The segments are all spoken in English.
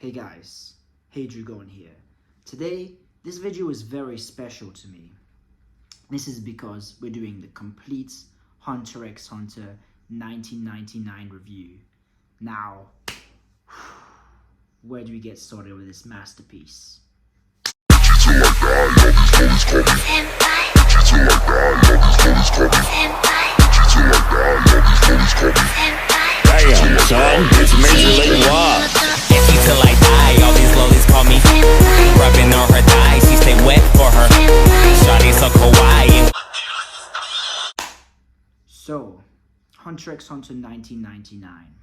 Hey guys, Hey Drugon here. Today, this video is very special to me. This is because we're doing the complete Hunter x Hunter 1999 review. Now, where do we get started with this masterpiece? Damn, son, it's Major League Rock. And she till I die, all these lollies call me. Rubbing on her thighs, she stay wet for her. Shawty so kawaii. So, Hunter x Hunter 1999.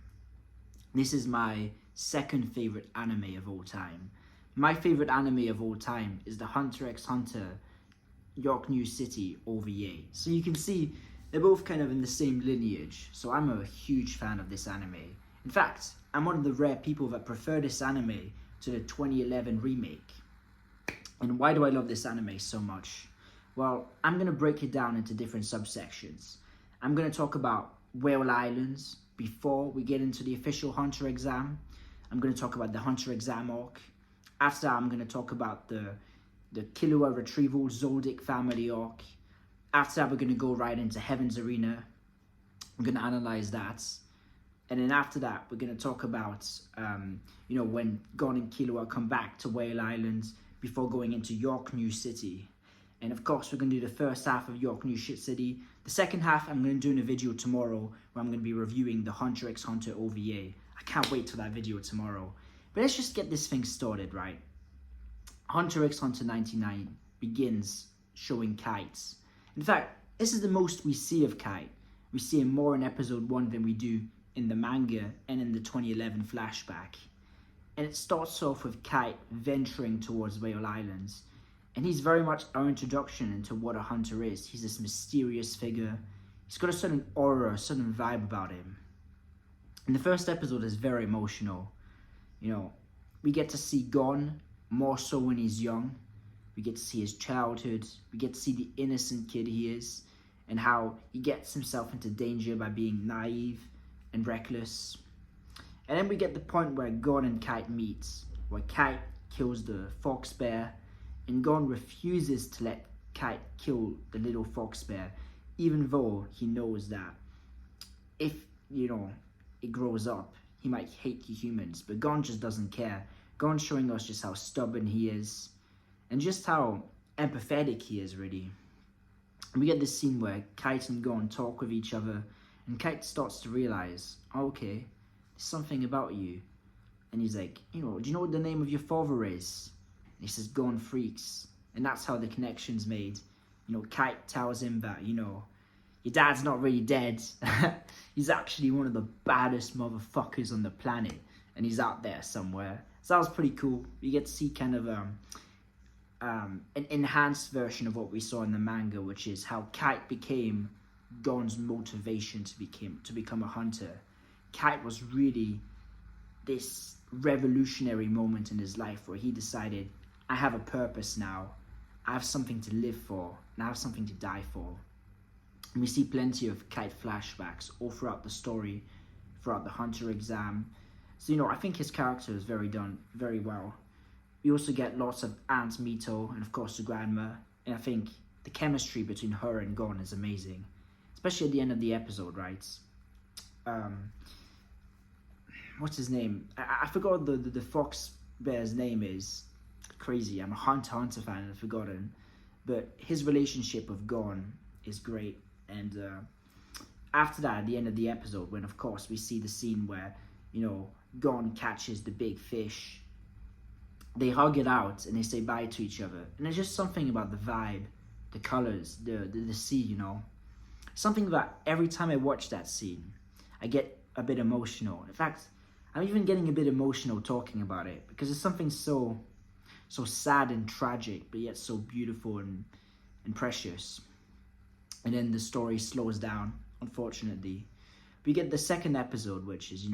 This is my second favorite anime of all time. My favorite anime of all time is the Hunter x Hunter York New City OVA. So you can see they're both kind of in the same lineage. So I'm a huge fan of this anime. In fact, I'm one of the rare people that prefer this anime to the 2011 remake. And why do I love this anime so much? Well, I'm going to break it down into different subsections. I'm going to talk about Whale Islands before we get into the official Hunter exam. I'm going to talk about the Hunter exam arc. After that, I'm going to talk about the Killua retrieval Zoldyck family arc. After that, we're going to go right into Heaven's Arena. I'm going to analyze that. And then after that, we're going to talk about, when Gon and Killua come back to Whale Islands before going into York New City. And of course, we're going to do the first half of York New City. The second half, I'm going to do in a video tomorrow where I'm going to be reviewing the Hunter x Hunter OVA. I can't wait till that video tomorrow. But let's just get this thing started, right? Hunter x Hunter 99 begins showing Kite. In fact, this is the most we see of Kite. We see him more in episode 1 than we do in the manga and in the 2011 flashback. And it starts off with Kite venturing towards Whale Islands. And he's very much our introduction into what a hunter is. He's this mysterious figure. He's got a certain aura, a certain vibe about him. And the first episode is very emotional. We get to see Gon more so when he's young. We get to see his childhood. We get to see the innocent kid he is and how he gets himself into danger by being naive and reckless. And then we get the point where Gon and Kite meet, where Kite kills the fox bear and Gon refuses to let Kite kill the little fox bear, even though he knows that if, it grows up, he might hate the humans. But Gon just doesn't care. Gon's showing us just how stubborn he is and just how empathetic he is, really. And we get this scene where Kite and Gon talk with each other, and Kite starts to realize, okay, there's something about you. And he's like, do you know what the name of your father is? And he says, Gon Freaks. And that's how the connection's made. Kite tells him that, your dad's not really dead. He's actually one of the baddest motherfuckers on the planet. And he's out there somewhere. So that was pretty cool. We get to see kind of an enhanced version of what we saw in the manga, which is how Kite became Gon's motivation to become a hunter. Kite was really this revolutionary moment in his life where he decided, I have a purpose now. I have something to live for, and I have something to die for. And we see plenty of Kite flashbacks all throughout the story, throughout the Hunter exam. So, I think his character is done very well. We also get lots of Aunt Mito and, of course, the grandma. And I think the chemistry between her and Gon is amazing. Especially at the end of the episode, right? What's his name? I forgot the fox bear's name is. Crazy. I'm a Hunter fan and I've forgotten. But his relationship with Gon is great. And after that, at the end of the episode, when, of course, we see the scene where, Gon catches the big fish, they hug it out and they say bye to each other. And there's just something about the vibe, the colors, the sea, Something that every time I watch that scene, I get a bit emotional. In fact, I'm even getting a bit emotional talking about it because it's something so sad and tragic, but yet so beautiful and precious. And then the story slows down, unfortunately. We get the second episode, which is,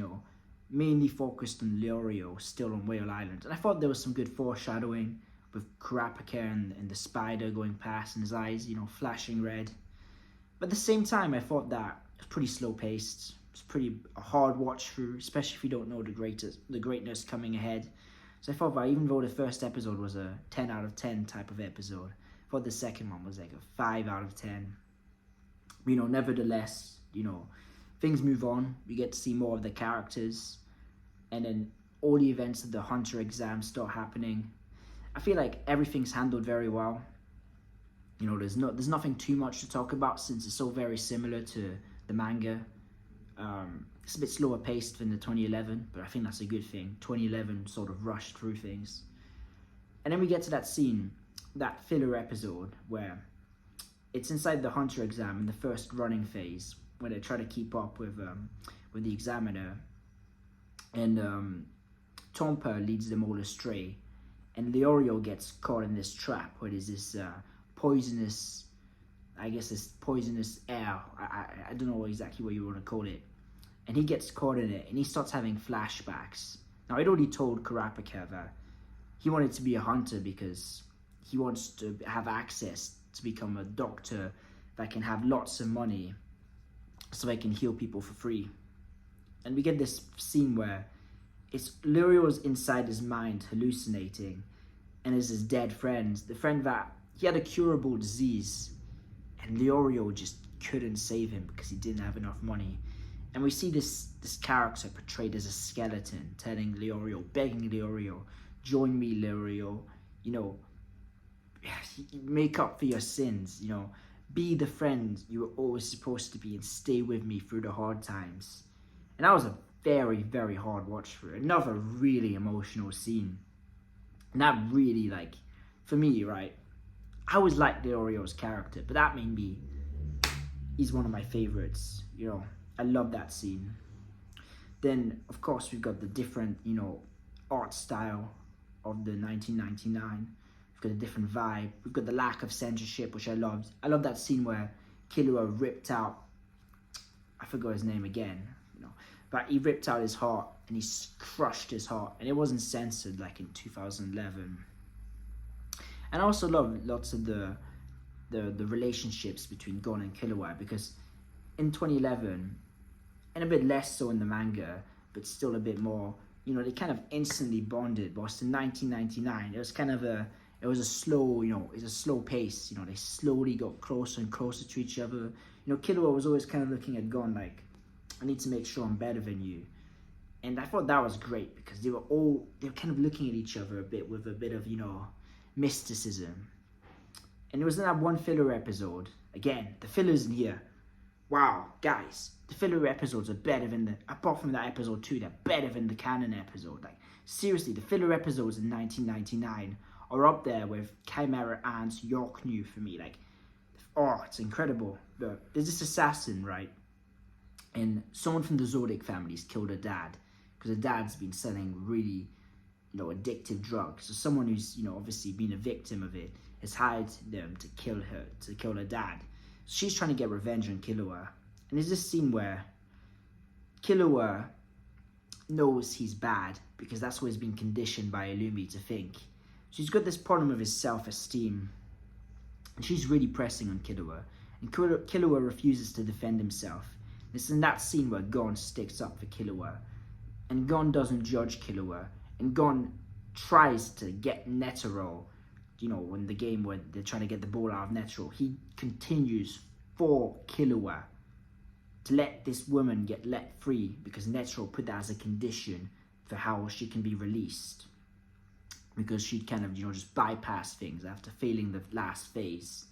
mainly focused on Leorio still on Whale Island. And I thought there was some good foreshadowing with Kurapika and the spider going past and his eyes, flashing red. But at the same time, I thought that it was pretty slow-paced. It's pretty a hard watch through, especially if you don't know the greatness coming ahead. So I thought that even though the first episode was a 10 out of 10 type of episode, I thought the second one was like a 5 out of 10. You know, nevertheless, you know, things move on. We get to see more of the characters, and then all the events of the Hunter exam start happening. I feel like everything's handled very well. You know, there's nothing too much to talk about since it's so very similar to the manga. It's a bit slower paced than the 2011, but I think that's a good thing. 2011 sort of rushed through things. And then we get to that scene, that filler episode, where it's inside the Hunter exam in the first running phase, where they try to keep up with the examiner. And Tompa leads them all astray. And Leorio gets caught in this trap where there's this poisonous air. I don't know exactly what you want to call it. And he gets caught in it, and he starts having flashbacks. Now, I'd already told Kurapika that he wanted to be a hunter because he wants to have access to become a doctor that can have lots of money so they can heal people for free. And we get this scene where it's Lurio's inside his mind hallucinating, and is his dead friend, the friend that he had a curable disease, and Leorio just couldn't save him because he didn't have enough money. And we see this character portrayed as a skeleton, telling Leorio, begging Leorio, join me, Leorio, you know, make up for your sins, you know, be the friend you were always supposed to be and stay with me through the hard times. And that was a very, very hard watch through. Another really emotional scene. And that really, like, for me, right, I always liked Leorio's character, but that made me, he's one of my favorites, you know. I love that scene. Then, of course, we've got the different, you know, art style of the 1999. We've got a different vibe. We've got the lack of censorship, which I loved. I love that scene where Killua ripped out, I forgot his name again, you know, but he ripped out his heart and he crushed his heart, and it wasn't censored like in 2011. And I also love lots of the relationships between Gon and Killua, because in 2011, and a bit less so in the manga, but still a bit more, you know, they kind of instantly bonded. Whilst in 1999, it was kind of a slow, you know, it's a slow pace. You know, they slowly got closer and closer to each other. You know, Killua was always kind of looking at Gon like, I need to make sure I'm better than you. And I thought that was great because they were kind of looking at each other a bit with a bit of, you know, mysticism. And it was in that one filler episode. Again, the fillers in here. Wow, guys, the filler episodes are better than apart from that episode 2, they're better than the canon episode. Like, seriously, the filler episodes in 1999 are up there with Chimera Ant's York New for me. Like, oh, it's incredible. Look, there's this assassin, right? And someone from the Zodiac family's killed her dad because her dad's been selling really, you know, addictive drugs. So someone who's, you know, obviously been a victim of it has hired them to kill her dad. She's trying to get revenge on Killua. And there's this scene where Killua knows he's bad because that's what he's been conditioned by Illumi to think. So he's got this problem with his self-esteem. And she's really pressing on Killua. And Killua refuses to defend himself. It's in that scene where Gon sticks up for Killua. And Gon doesn't judge Killua. And Gon tries to get Netero, you know, in the game where they're trying to get the ball out of Netero, he continues for Killua to let this woman get let free because Netero put that as a condition for how she can be released. Because she'd kind of, you know, just bypass things after failing the last phase.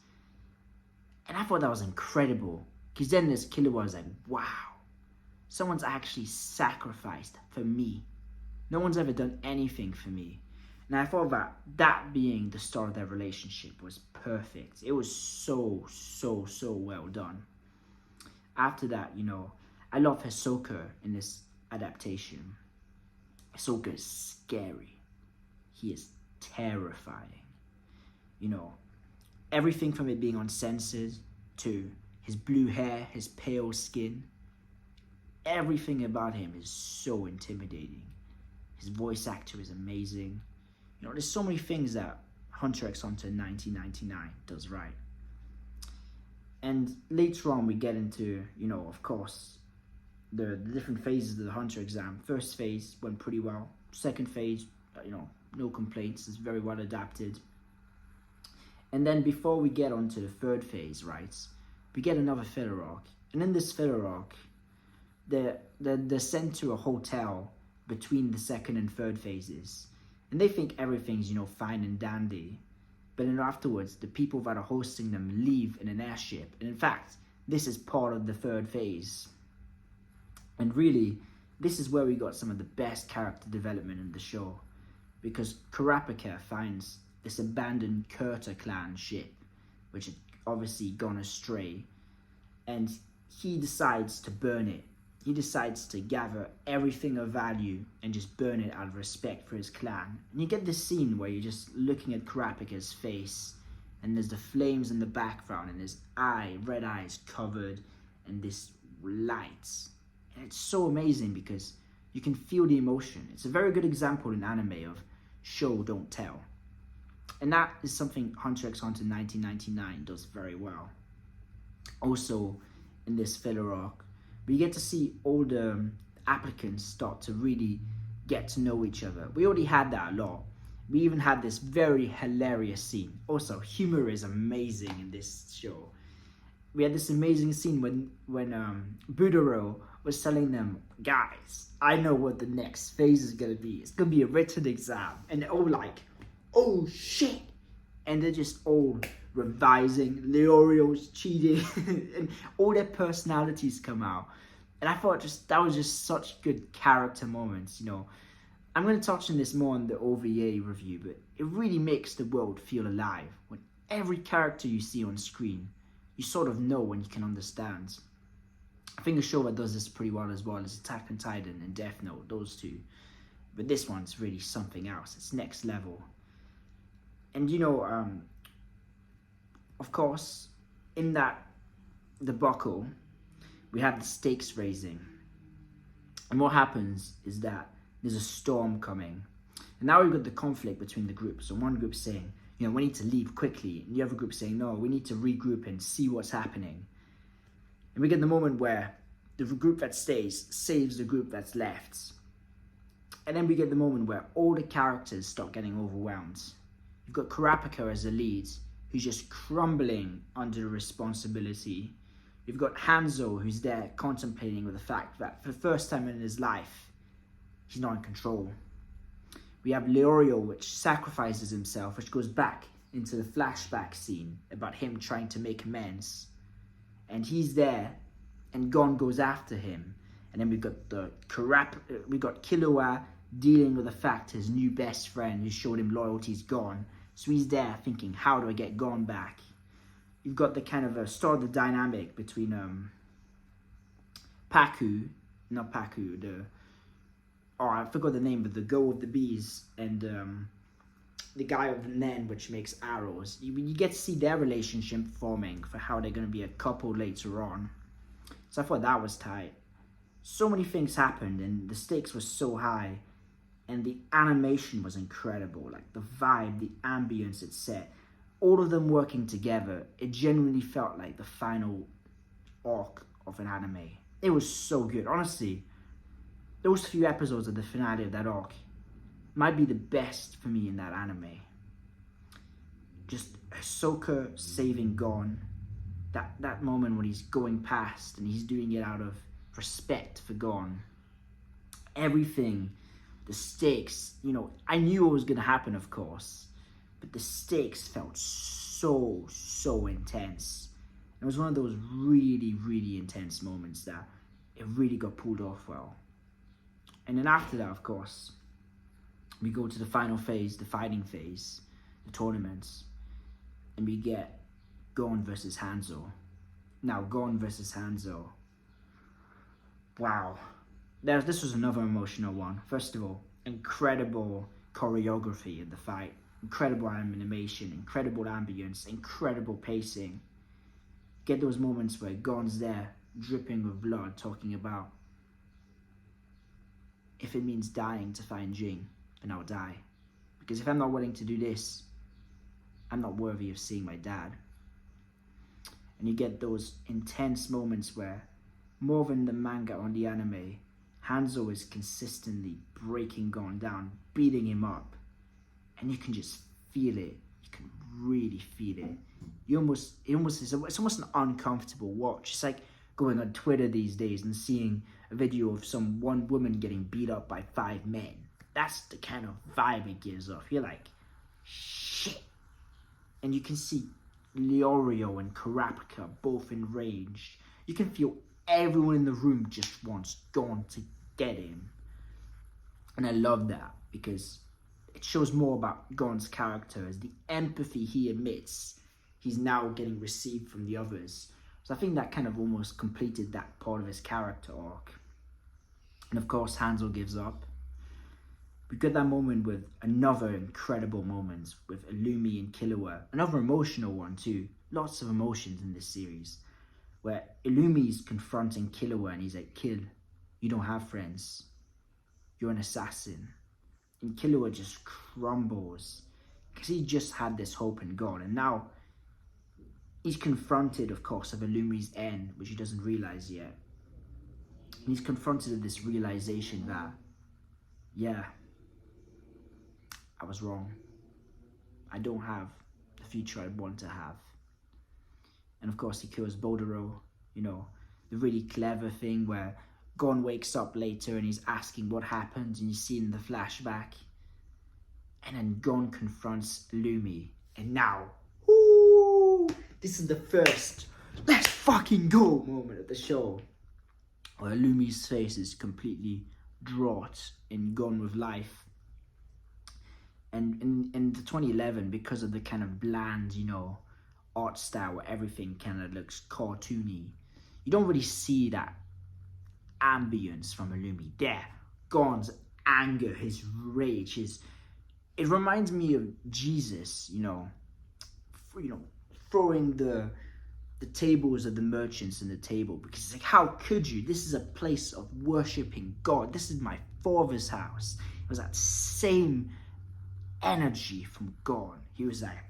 And I thought that was incredible. Because then this Killua was like, wow, someone's actually sacrificed for me. No one's ever done anything for me. And I thought that being the start of their relationship was perfect. It was so well done. After that, you know, I love Hisoka in this adaptation. Hisoka is scary. He is terrifying. You know, everything from it being uncensored to his blue hair, his pale skin. Everything about him is so intimidating. His voice actor is amazing. You know, there's so many things that Hunter x Hunter 1999 does right. And later on we get into, you know, of course, the different phases of the Hunter exam. First phase went pretty well. Second phase, no complaints. It's very well adapted. And then before we get on to the third phase, right, we get another filler arc. And in this filler arc, they're sent to a hotel between the second and third phases. And they think everything's, fine and dandy. But then afterwards, the people that are hosting them leave in an airship. And in fact, this is part of the third phase. And really, this is where we got some of the best character development in the show. Because Kurapika finds this abandoned Kurta clan ship, which had obviously gone astray. And he decides to burn it. He decides to gather everything of value and just burn it out of respect for his clan. And you get this scene where you're just looking at Kurapika's face, and there's the flames in the background, and his red eyes covered in this light. And it's so amazing because you can feel the emotion. It's a very good example in anime of show, don't tell. And that is something Hunter x Hunter 1999 does very well. Also, in this filler arc, we get to see all the applicants start to really get to know each other. We already had that a lot. We even had this very hilarious scene. Also, humor is amazing in this show. We had this amazing scene when Budoro was telling them, guys, I know what the next phase is going to be. It's going to be a written exam. And they're all like, oh shit. And they're just all revising. Leorio's cheating. And all their personalities come out. And I thought that was just such good character moments, I'm going to touch on this more in the OVA review, but it really makes the world feel alive. When every character you see on screen, you sort of know and you can understand. I think a show that does this pretty well as well is Attack on Titan and Death Note, those two. But this one's really something else. It's next level. And of course, in that debacle, we have the stakes raising. And what happens is that there's a storm coming. And now we've got the conflict between the groups. So one group saying, we need to leave quickly. And the other group saying, no, we need to regroup and see what's happening. And we get the moment where the group that stays saves the group that's left. And then we get the moment where all the characters start getting overwhelmed. You've got Kurapika as the lead, who's just crumbling under the responsibility. You've got Hanzo, who's there contemplating with the fact that for the first time in his life, he's not in control. We have Leorio, which sacrifices himself, which goes back into the flashback scene about him trying to make amends. And he's there, and Gon goes after him. And then we've got Killua dealing with the fact his new best friend who showed him loyalty is gone. So he's there thinking, how do I get Gon back? You've got the kind of start of the dynamic between I forgot the name, but the girl with the bees and the guy with the Nen, which makes arrows. You get to see their relationship forming for how they're going to be a couple later on. So I thought that was tight. So many things happened and the stakes were so high and the animation was incredible. Like the vibe, the ambience it set. All of them working together, it genuinely felt like the final arc of an anime. It was so good. Honestly, those few episodes of the finale of that arc might be the best for me in that anime. Just Hisoka saving Gon. That moment when he's going past and he's doing it out of respect for Gon. Everything, the stakes, I knew what was going to happen, of course. But the stakes felt so intense. It was one of those really, really intense moments that it really got pulled off well. And then after that, of course, we go to the final phase, the fighting phase, the tournaments, and we get Gon versus Hanzo. Now, Gon versus Hanzo. Wow. This was another emotional one. First of all, incredible choreography in the fight. Incredible animation, incredible ambience, incredible pacing. Get those moments where Gon's there, dripping with blood, talking about, if it means dying to find Jing, then I'll die. Because if I'm not willing to do this, I'm not worthy of seeing my dad. And you get those intense moments where more than the manga or the anime, Hanzo is consistently breaking Gon down, beating him up, and you can just feel it. You can really feel it. It's almost an uncomfortable watch. It's like going on Twitter these days and seeing a video of one woman getting beat up by 5 men. That's the kind of vibe it gives off. You're like, shit. And you can see Leorio and Kurapika both enraged. You can feel everyone in the room just wants Gon to get him. And I love that because it shows more about Gon's character as the empathy he emits, he's now getting received from the others. So I think that kind of almost completed that part of his character arc. And of course, Hanzo gives up. We get that moment with another incredible moment with Illumi and Killua. Another emotional one too. Lots of emotions in this series. Where Illumi's confronting Killua and he's like, Kill, you don't have friends. You're an assassin. And Killua just crumbles. Because he just had this hope in God. And now he's confronted, of course, of Illumi's end, which he doesn't realize yet. And he's confronted with this realization that, yeah, I was wrong. I don't have the future I want to have. And of course he kills Bodoro, you know, the really clever thing where Gon wakes up later and he's asking what happened and you see in the flashback. And then Gon confronts Illumi. And now, whoo, this is the first let's fucking go moment of the show. Where Illumi's face is completely distraught and gone with life. And in the 2011, because of the kind of bland, you know, art style where everything kind of looks cartoony, you don't really see that ambience from Illumi. There, Gon's anger, his rage, it reminds me of Jesus, you know, throwing the tables of the merchants in the table, because it's like, how could you? This is a place of worshipping God. This is my father's house. It was that same energy from God. He was like,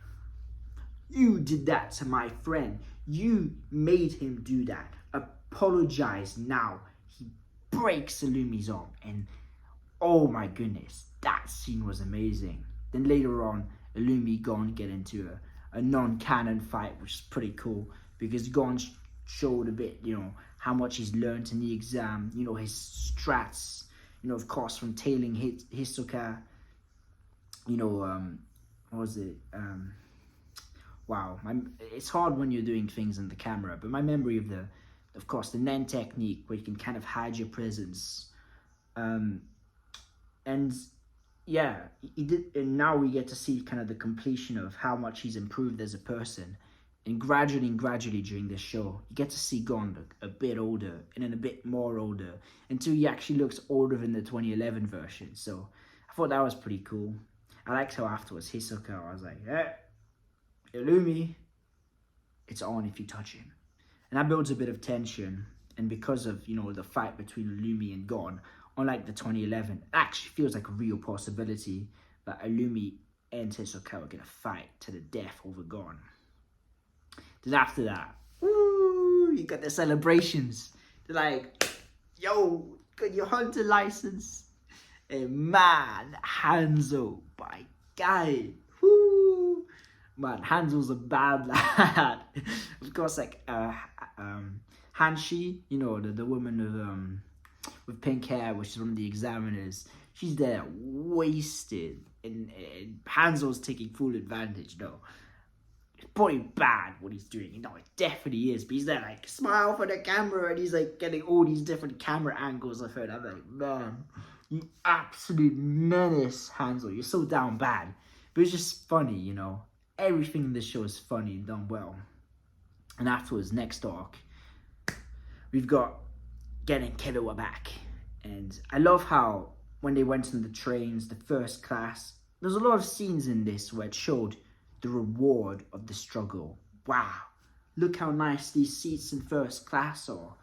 you did that to my friend. You made him do that. Apologize now. He breaks Illumi's arm, and oh my goodness, that scene was amazing. Then later on, Illumi, Gon get into a non-canon fight, which is pretty cool, because Gon showed a bit, you know, how much he's learned in the exam, you know, his strats, you know, of course, from tailing Hisoka, you know, what was it, wow, it's hard when you're doing things in the camera, but my memory of course, the Nen technique, where you can kind of hide your presence, and yeah, he did, and now we get to see kind of the completion of how much he's improved as a person, and gradually during this show, you get to see Gon look a bit older, and then a bit more older, until he actually looks older than the 2011 version, so I thought that was pretty cool. I liked how afterwards Hisoka, I was like, Illumi, it's on if you touch him. And that builds a bit of tension, and because of, you know, the fight between Illumi and Gon, unlike the 2011, it actually feels like a real possibility that Illumi and Hisoka are going to fight to the death over Gon. Then after that, woo, you got the celebrations. They're like, yo, got your hunter license. And man, Hanzo, my guy, woo. Man, Hanzo's a bad lad. Of course, like, Hanshi, you know, the woman with pink hair, which is one of the examiners, she's there wasted, and Hanzo's taking full advantage. No, it's probably bad what he's doing, you know, it definitely is, but he's there like, smile for the camera, and he's like getting all these different camera angles of her, and I'm like, man, you absolute menace, Hanzo, you're so down bad. But it's just funny, you know, everything in this show is funny and done well. And afterwards, next arc, we've got getting Killua back. And I love how when they went on the trains, the first class, there's a lot of scenes in this where it showed the reward of the struggle. Wow, look how nice these seats in first class are.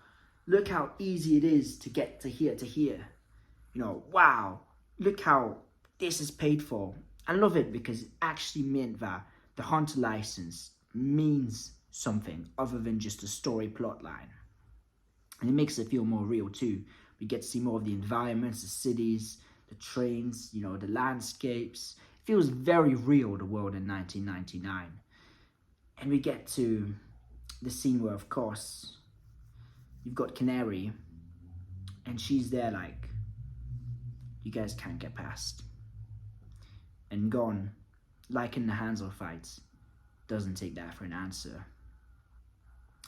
Look how easy it is to get to here to here. You know, wow, look how this is paid for. I love it because it actually meant that the hunter license means something other than just a story plot line. And it makes it feel more real too. We get to see more of the environments, the cities, the trains, you know, the landscapes. It feels very real, the world in 1999. And we get to the scene where, of course, you've got Canary, and she's there like, you guys can't get past. And Gon, like in the Hanzo fights, doesn't take that for an answer.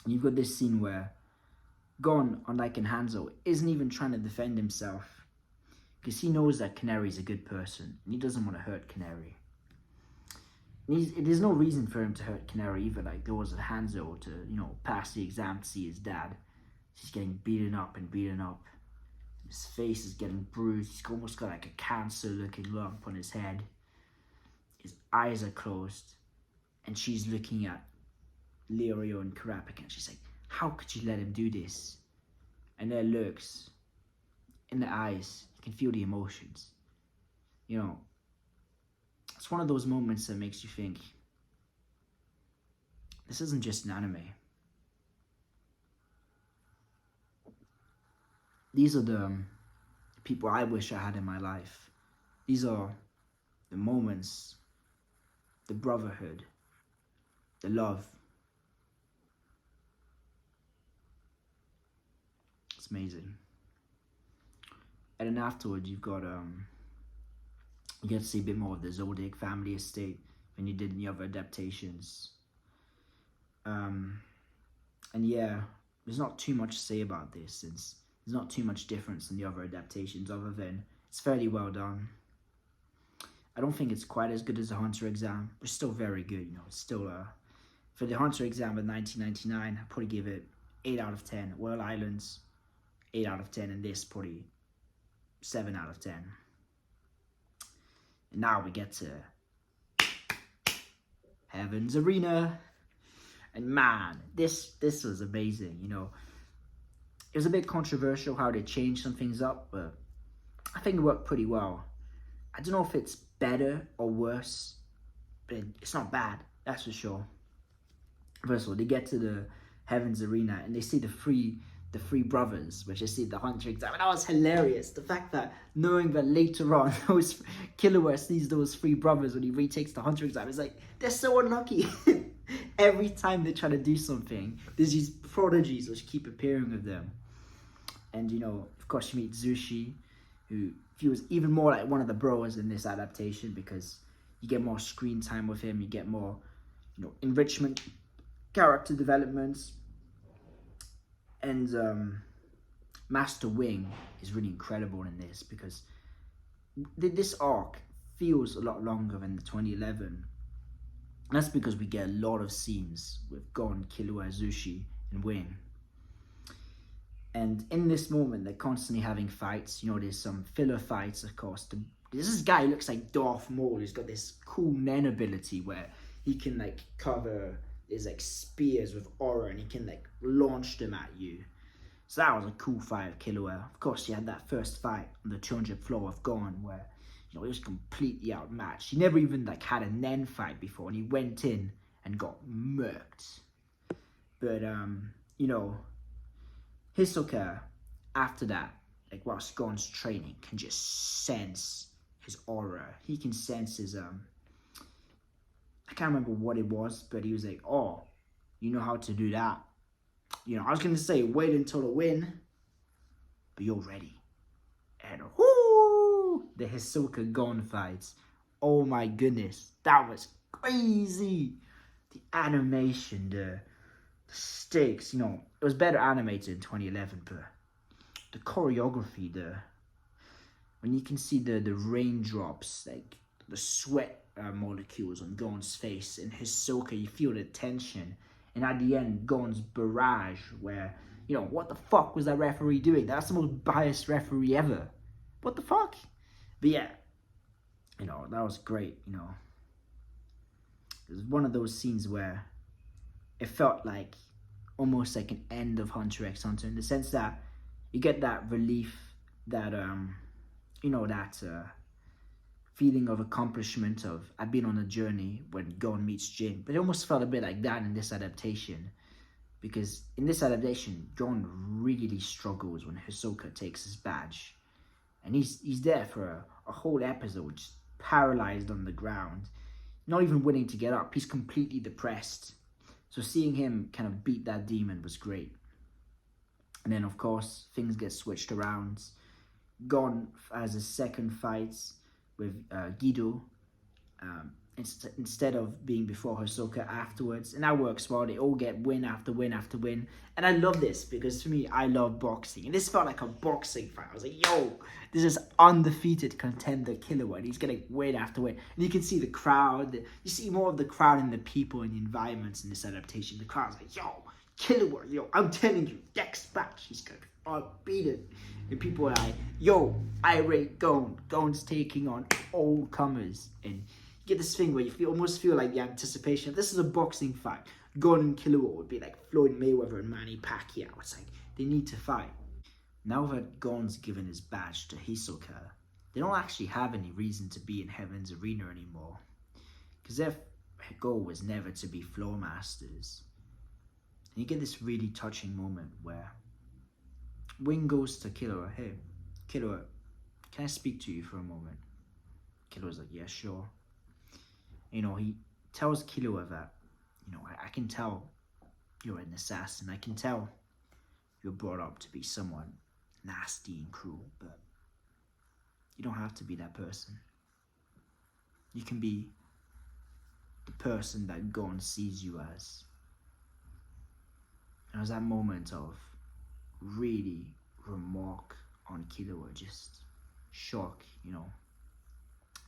And you've got this scene where Gon, unlike in Hanzo, isn't even trying to defend himself, because he knows that Canary's a good person, and he doesn't want to hurt Canary. There's no reason for him to hurt Canary either, like there was at Hanzo to, you know, pass the exam to see his dad. He's getting beaten up and beaten up. His face is getting bruised. He's almost got like a cancer-looking lump on his head. His eyes are closed. And she's looking at Leorio and Kurapika, and she's like, how could you let him do this? And there lurks, in the eyes, you can feel the emotions. You know, it's one of those moments that makes you think, this isn't just an anime. These are the people I wish I had in my life. These are the moments, the brotherhood, the love. It's amazing. And then afterwards, you've got you get to see a bit more of the Zodiac family estate than you did in the other adaptations. And yeah, there's not too much to say about this, since there's not too much difference in the other adaptations, other than it's fairly well done. I don't think it's quite as good as the Hunter exam, but still very good. You know, it's still for the Hunter exam in 1999, I'd probably give it 8 out of 10. World Islands, 8 out of 10, and this probably 7 out of 10. And now we get to Heaven's Arena. And man, this was amazing, you know. It was a bit controversial how they changed some things up, but I think it worked pretty well. I don't know if it's better or worse, but it's not bad, that's for sure. First of all, they get to the Heaven's Arena and they see the three brothers, which I see the Hunter exam, and that was hilarious. The fact that knowing that later on those Killua sees those 3 brothers when he retakes the Hunter exam, it's like, they're so unlucky. Every time they try to do something, there's these prodigies which keep appearing with them. And you know, of course, you meet Zushi, who feels even more like one of the bros in this adaptation, because you get more screen time with him, you get more, you know, enrichment, character developments. And Master Wing is really incredible in this, because this arc feels a lot longer than the 2011. And that's because we get a lot of scenes with Gon, Killua, Zushi, and Wing. And in this moment, they're constantly having fights. You know, there's some filler fights, of course. There's this guy who looks like Darth Maul, who's got this cool Nen ability where he can, like, cover his, like, spears with aura, and he can, like, launch them at you. So that was a cool fight of Killua. Of course, you had that first fight on the 200th floor of Gon, where, you know, he was completely outmatched. He never even, like, had a Nen fight before, and he went in and got murked. But, you know, Hisoka, after that, like, whilst Gon's training, can just sense his aura. He can sense his, I can't remember what it was, but he was like, oh, you know how to do that. You know, I was going to say, wait until the win, but you're ready. And whoo, the Hisoka Gon fights. Oh my goodness, that was crazy. The animation, the stakes, you know, it was better animated in 2011, but the choreography, when you can see the raindrops, like the sweat molecules on Gon's face, and Hisoka, you feel the tension, and at the end, Gon's barrage, where, you know, what the fuck was that referee doing? That's the most biased referee ever. What the fuck? But yeah, you know, that was great, you know. It was one of those scenes where it felt like almost like an end of Hunter x Hunter, in the sense that you get that relief, that you know, that feeling of accomplishment of, I've been on a journey when Gon meets Jin. But it almost felt a bit like that in this adaptation. because in this adaptation, Gon really struggles when Hisoka takes his badge, and he's there for a whole episode, just paralyzed on the ground, not even willing to get up. He's completely depressed. So seeing him kind of beat that demon was great. And then, of course, things get switched around. Gon has a second fight with Guido, instead of being before Hisoka afterwards. And that works well. They all get win after win after win. And I love this because, for me, I love boxing. And this felt like a boxing fight. I was like, yo, this is undefeated contender Killua. And he's getting win after win. And you can see the crowd. You see more of the crowd and the people and the environments in this adaptation. The crowd's like, yo, Killua, yo, I'm telling you, next match, he's going to unbeat it. And people are like, yo, I rate Gon. Gon's taking on all comers. And you get this thing where you almost feel like the anticipation. If this is a boxing fight, Gon and Killua would be like Floyd Mayweather and Manny Pacquiao. It's like, they need to fight. Now that Gon's given his badge to Hisoka, they don't actually have any reason to be in Heaven's Arena anymore. Because their goal was never to be floor masters. And you get this really touching moment where Wing goes to Killua. Hey, Killua, can I speak to you for a moment? Killua's like, yeah, sure. You know, he tells Killua that, you know, I can tell you're an assassin. I can tell you're brought up to be someone nasty and cruel, but you don't have to be that person. You can be the person that Gon sees you as. And it was that moment of really remark on Killua, just shock, you know.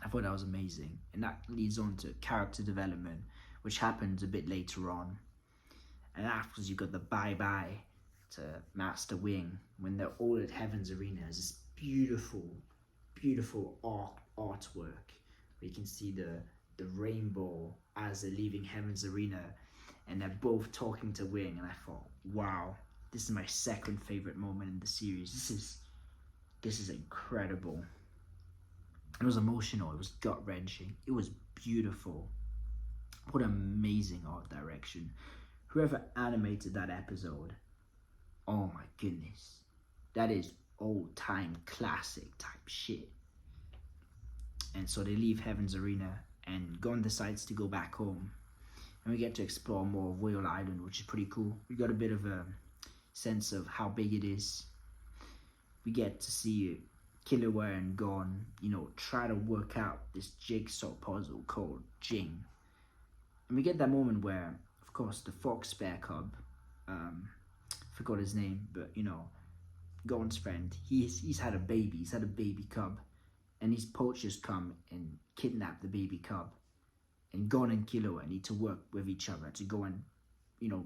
I thought that was amazing. And that leads on to character development, which happens a bit later on. And afterwards you got the bye-bye to Master Wing, when they're all at Heaven's Arena. There's this beautiful, beautiful artwork where you can see the rainbow as they're leaving Heaven's Arena. And they're both talking to Wing, and I thought, wow, this is my second favorite moment in the series. This is incredible. It was emotional. It was gut-wrenching. It was beautiful. What amazing art direction. Whoever animated that episode, oh my goodness, that is old-time classic type shit. And so they leave Heaven's Arena, and Gon decides to go back home. And we get to explore more of Whale Island, which is pretty cool. We got a bit of a sense of how big it is. We get to see Killua and Gon, you know, try to work out this jigsaw puzzle called Jing. And we get that moment where, of course, the fox bear cub, forgot his name, but, you know, Gon's friend, he's had a baby. He's had a baby cub. And these poachers come and kidnap the baby cub. And Gon and Killua need to work with each other to go and, you know,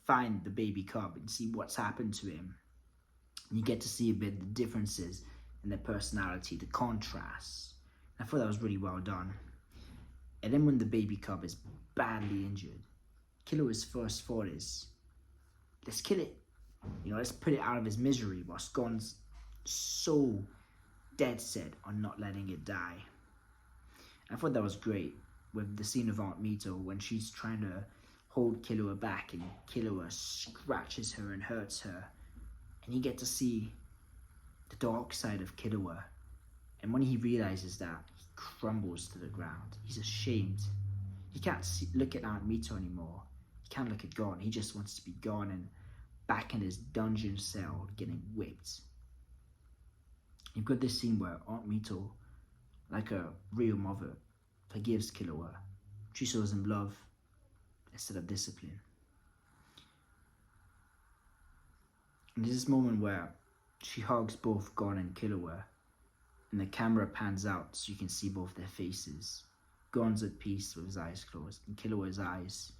find the baby cub and see what's happened to him. And you get to see a bit the differences in their personality, the contrasts. And I thought that was really well done. And then when the baby cub is badly injured, Killua's first thought is, let's kill it. You know, let's put it out of his misery, whilst Gon's so dead set on not letting it die. And I thought that was great. With the scene of Aunt Mito when she's trying to hold Killua back and Killua scratches her and hurts her. And you get to see the dark side of Killua. And when he realizes that, he crumbles to the ground. He's ashamed. He can't look at Aunt Mito anymore. He can't look at Gon. He just wants to be gone and back in his dungeon cell getting whipped. You've got this scene where Aunt Mito, like a real mother, forgives Killua. She shows him love instead of discipline. And there's this moment where she hugs both Gon and Killua, and the camera pans out so you can see both their faces. Gon's at peace with his eyes closed, and Killua's eyes.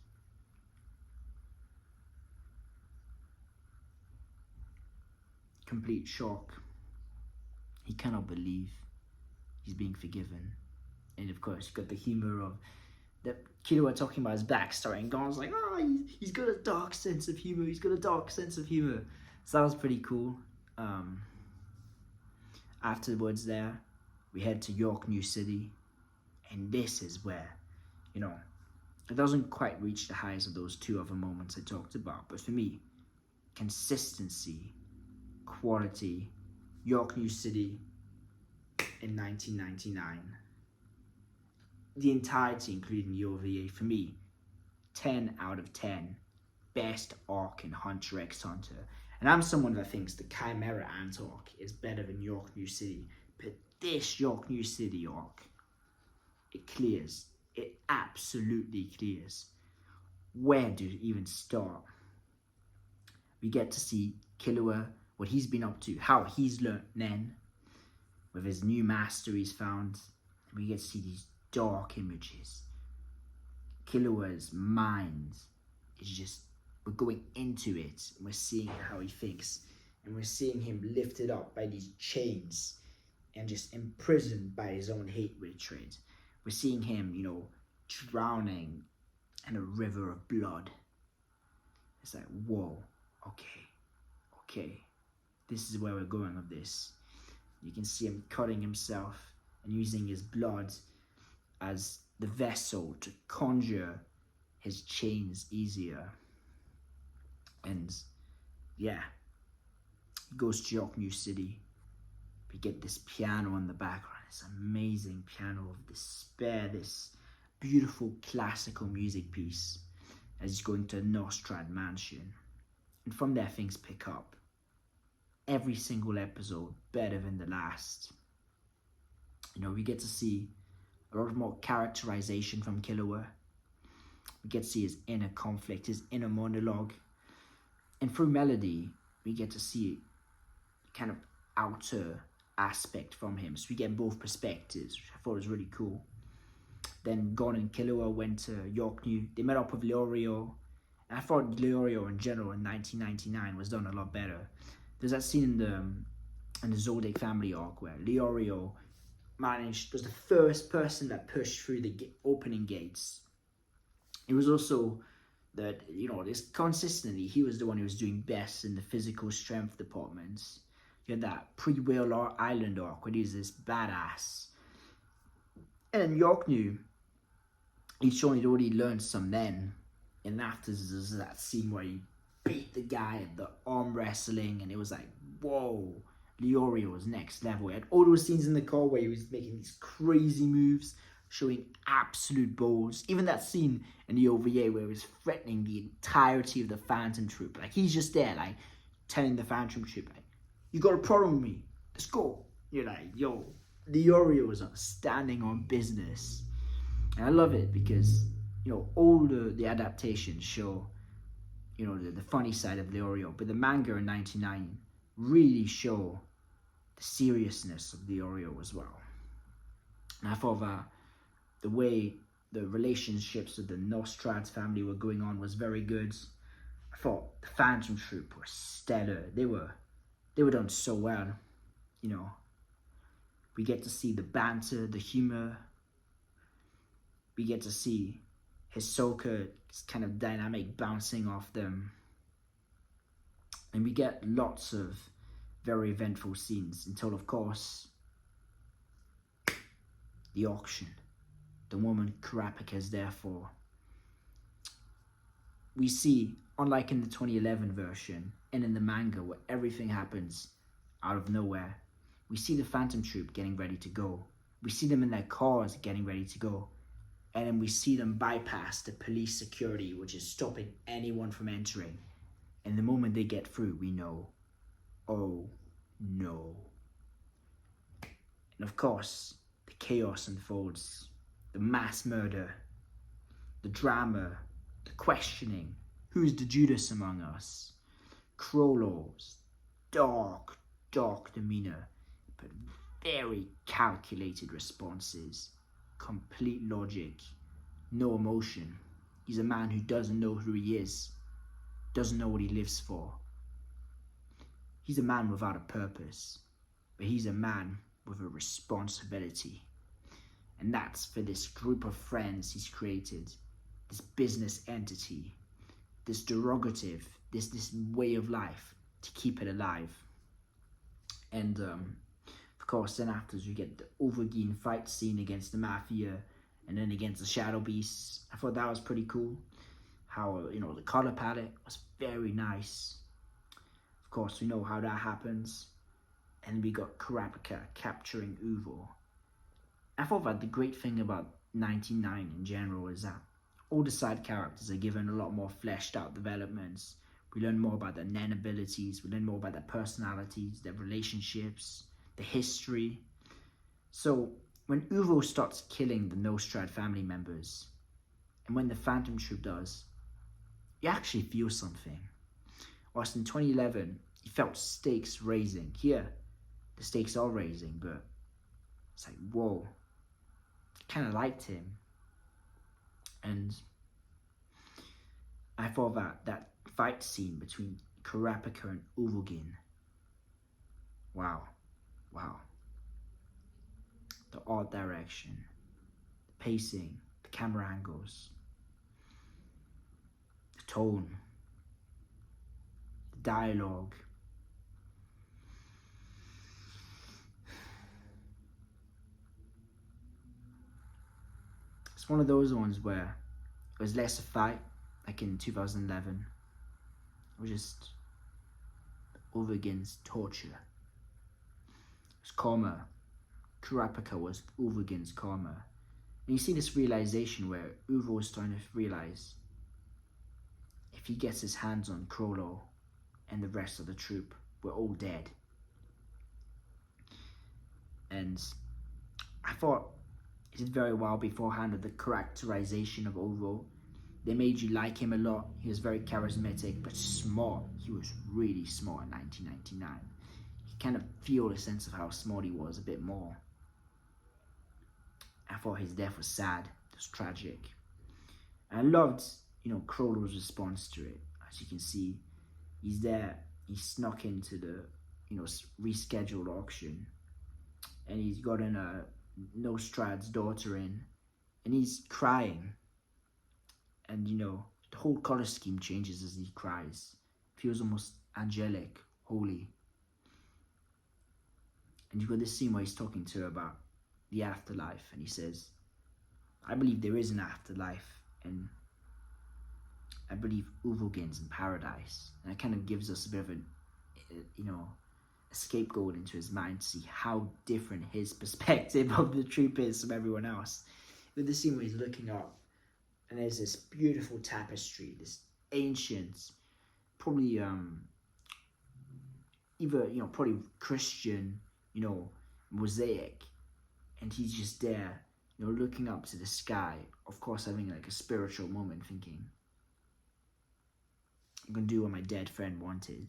Complete shock. He cannot believe he's being forgiven. And of course, you've got the humor of the Killua talking about his backstory, and Gon's like, oh, he's got a dark sense of humor. He's got a dark sense of humor. So that was pretty cool. Afterwards there, we head to York New City. And this is where, you know, It doesn't quite reach the highs of those two other moments I talked about, but for me, consistency, quality, York New City in 1999. The entirety, including the OVA, for me, 10 out of 10. Best arc in Hunter x Hunter. And I'm someone that thinks the Chimera Ant arc is better than York New City. But this York New City arc, it clears. It absolutely clears. Where do you even start? We get to see Killua, what he's been up to, how he's learnt Nen, with his new master he's found. We get to see these dark images. Killua's mind is just, we're going into it, and we're seeing how he thinks, and we're seeing him lifted up by these chains and just imprisoned by his own hatred. We're seeing him, drowning in a river of blood. It's like, whoa, okay, this is where we're going with this. You can see him cutting himself and using his blood as the vessel to conjure his chains easier. And yeah, he goes to York New City. We get this piano in the background, this amazing piano of despair, this beautiful classical music piece as he's going to Nostrad Mansion. And from there things pick up. Every single episode better than the last. We get to see a lot more characterization from Killua. We get to see his inner conflict, his inner monologue. And through melody, we get to see kind of outer aspect from him. So we get both perspectives, which I thought was really cool. Then Gon and Killua went to York New. They met up with Leorio. And I thought Leorio in general in 1999 was done a lot better. There's that scene in the Zoldyck family arc where Leorio was the first person that pushed through the opening gates. It was also that, this consistently, he was the one who was doing best in the physical strength departments. You had that pre-Whale Island arc where he was this badass. And then York New, he'd shown he'd already learned some then. And after there's that scene where he beat the guy at the arm wrestling, and it was like, whoa, Leorio was next level. He had all those scenes in the car where he was making these crazy moves, showing absolute balls. Even that scene in the OVA where he was threatening the entirety of the Phantom Troop. Like, he's just there, like, telling the Phantom Troop, like, you got a problem with me, let's go. You're like, yo, Leorio was standing on business. And I love it because, all the adaptations show, the funny side of Leorio. But the manga in 99 really show the seriousness of Leorio as well. And I thought that the way the relationships of the Nostrad family were going on was very good. I thought the Phantom Troop were stellar. They were done so well. We get to see the banter, the humor. We get to see Hisoka's kind of dynamic bouncing off them. And we get lots of very eventful scenes until, of course, the auction. The woman Kurapika is there for. We see, unlike in the 2011 version and in the manga where everything happens out of nowhere, we see the Phantom Troop getting ready to go. We see them in their cars getting ready to go. And then we see them bypass the police security, which is stopping anyone from entering. And the moment they get through, we know, oh no. And of course, the chaos unfolds. The mass murder, the drama, the questioning. Who's the Judas among us? Krollo's dark demeanor, but very calculated responses. Complete logic, no emotion. He's a man who doesn't know who he is, doesn't know what he lives for. He's a man without a purpose, but he's a man with a responsibility. And that's for this group of friends he's created, this business entity, this derogative, this way of life to keep it alive. And of course, then after we get the Overgeen fight scene against the Mafia, and then against the Shadow Beasts. I thought that was pretty cool. How, the color palette was very nice. Of course, we know how that happens. And we got Kurapika capturing Uvo. I thought that the great thing about 99 in general is that all the side characters are given a lot more fleshed out developments. We learn more about their Nen abilities, we learn more about their personalities, their relationships, the history. So when Uvo starts killing the Nostrad family members, and when the Phantom Troop does, you actually feel something. Whilst in 2011, you felt stakes raising. Here, the stakes are raising, but it's like, whoa. I kind of liked him. And I thought that fight scene between Kurapika and Uvogin, wow. The art direction, the pacing, the camera angles, the tone, the dialogue. It's one of those ones where it was less a fight, like in 2011. It was just Uvogin's torture. It was karma. Kurapika was Uvogin's karma. And you see this realization where Uvo was starting to realize if he gets his hands on Krollo and the rest of the troop, we're all dead. And I thought it did very well beforehand with the characterization of Uvo. They made you like him a lot. He was very charismatic, but smart. He was really smart in 1999. You kind of feel the sense of how smart he was a bit more. I thought his death was sad. It was tragic. And I loved, Krollo's response to it. As you can see, he's there. He snuck into the, rescheduled auction. And he's gotten Nostrad's daughter in. And he's crying. And, the whole color scheme changes as he cries. Feels almost angelic, holy. And you've got this scene where he's talking to her about the afterlife. And he says, I believe there is an afterlife. And I believe Uvogin's in paradise. And it kind of gives us a bit of a scapegoat into his mind to see how different his perspective of the troop is from everyone else. With the scene where he's looking up, and there's this beautiful tapestry, this ancient, probably probably Christian, mosaic, and he's just there, looking up to the sky, of course having like a spiritual moment, thinking, I'm gonna do what my dead friend wanted.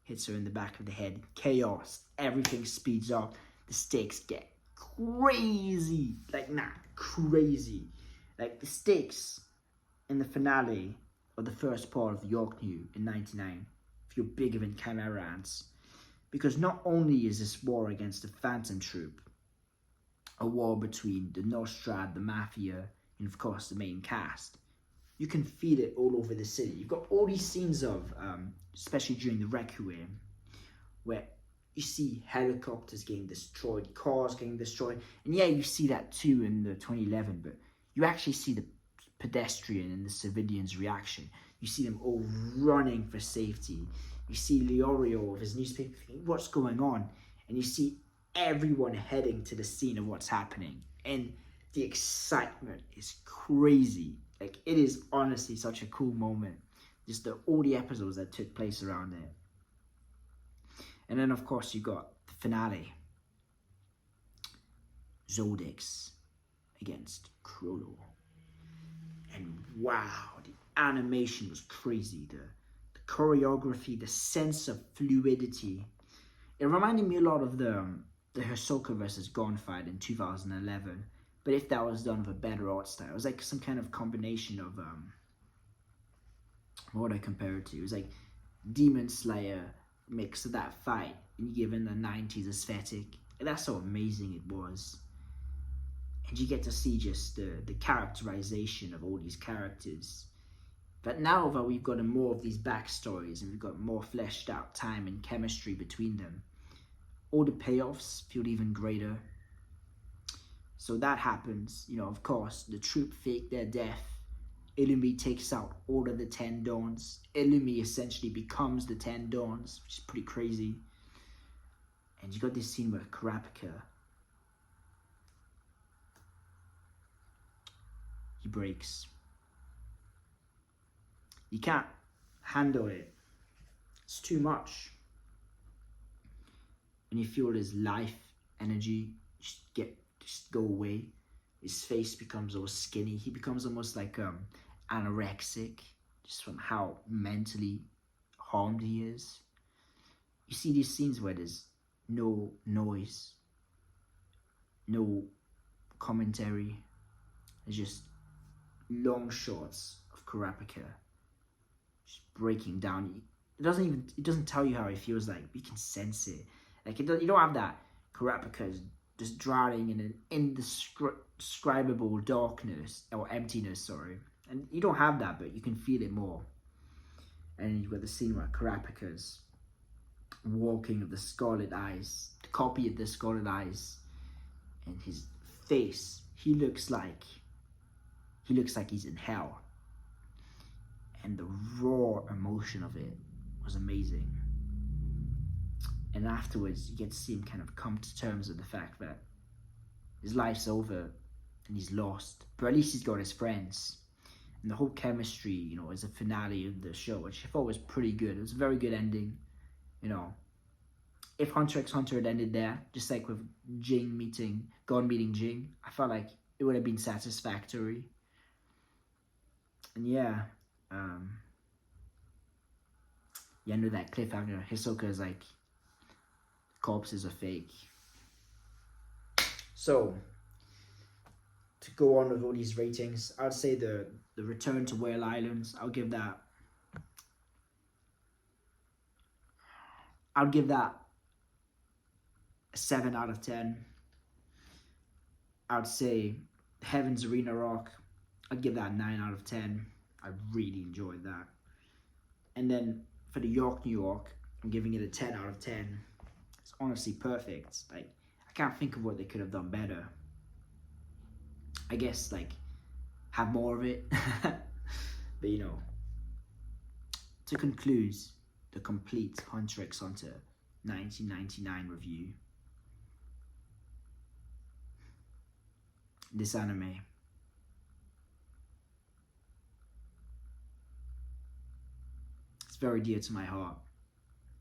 Hits her in the back of the head. Chaos. Everything speeds up. The stakes get crazy. Crazy. Like the stakes in the finale of the first part of the Yorknew in 99 feel bigger than Chimera Ants. Because not only is this war against the Phantom Troop a war between the Nostrad, the Mafia, and of course the main cast, you can feel it all over the city. You've got all these scenes of, especially during the Requiem, where you see helicopters getting destroyed, cars getting destroyed. And yeah, you see that too in the 2011, but you actually see the pedestrian and the civilians' reaction. You see them all running for safety. You see Leorio with his newspaper thinking, what's going on? And you see everyone heading to the scene of what's happening. And the excitement is crazy. Like, it is honestly such a cool moment. Just all the episodes that took place around it. And then, of course, you got the finale. Zodix against Krollo. And wow, the animation was crazy. The choreography, the sense of fluidity. It reminded me a lot of the Hisoka versus Gon fight in 2011. But if that was done with a better art style. It was like some kind of combination of, what would I compare it to? It was like Demon Slayer mixed with that fight and given the 90s aesthetic. And that's how amazing it was. And you get to see just the characterization of all these characters. But now that we've got more of these backstories and we've got more fleshed out time and chemistry between them, all the payoffs feel even greater. So that happens, of course, the troop fake their death. Illumi takes out all of the 10 Dons. Illumi essentially becomes the 10 Dons, which is pretty crazy. And you got this scene where Kurapika, he breaks. You can't handle it. It's too much. And you feel his life energy just go away. His face becomes all skinny. He becomes almost like anorexic, just from how mentally harmed he is. You see these scenes where there's no noise, no commentary. There's just long shots of Kurapika just breaking down. It doesn't tell you how he feels like, but you can sense it. Like you don't have that Kurapika is just drowning in an indescribable darkness or emptiness, sorry. And you don't have that, but you can feel it more. And you've got the scene where Kurapika's walking of the Scarlet Eyes, the copy of the Scarlet Eyes, and his face, he looks like he's in hell. And the raw emotion of it was amazing. And afterwards, you get to see him kind of come to terms with the fact that his life's over and he's lost. But at least he's got his friends. And the whole chemistry, is a finale of the show, which I thought was pretty good. It was a very good ending. If Hunter x Hunter had ended there, just like with Gon meeting Jing, I felt like it would have been satisfactory. And yeah, that cliffhanger, Hisoka is like, corpses are fake. So, to go on with all these ratings, I'd say the Return to Whale Islands, I'll give that a 7 out of 10. I'd say Heaven's Arena arc, I'd give that a 9 out of 10. I really enjoyed that. And then for the York New York, I'm giving it a 10 out of 10. It's honestly perfect. Like, I can't think of what they could have done better. I guess, have more of it. But, to conclude the complete Hunter x Hunter 1999 review, this anime it's very dear to my heart.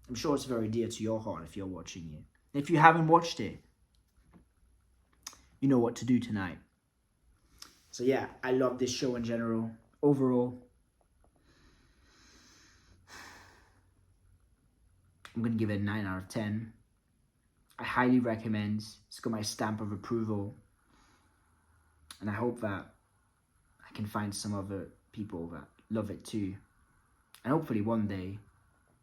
I'm sure it's very dear to your heart if you're watching it. If you haven't watched it, you know what to do tonight. So yeah, I love this show in general. Overall, I'm going to give it a 9 out of 10. I highly recommend. It's got my stamp of approval. And I hope that I can find some other people that love it too. And hopefully one day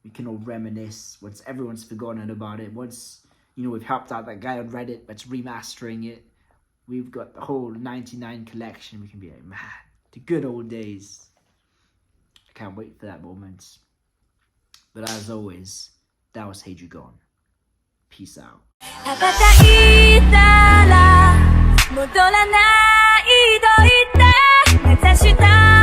we can all reminisce once everyone's forgotten about it. Once, we've helped out that guy on Reddit that's remastering it. We've got the whole 99 collection. We can be like, man, the good old days. I can't wait for that moment. But as always, that was Heijugon. Peace out. 羽ばたいたら戻らないと言って目指した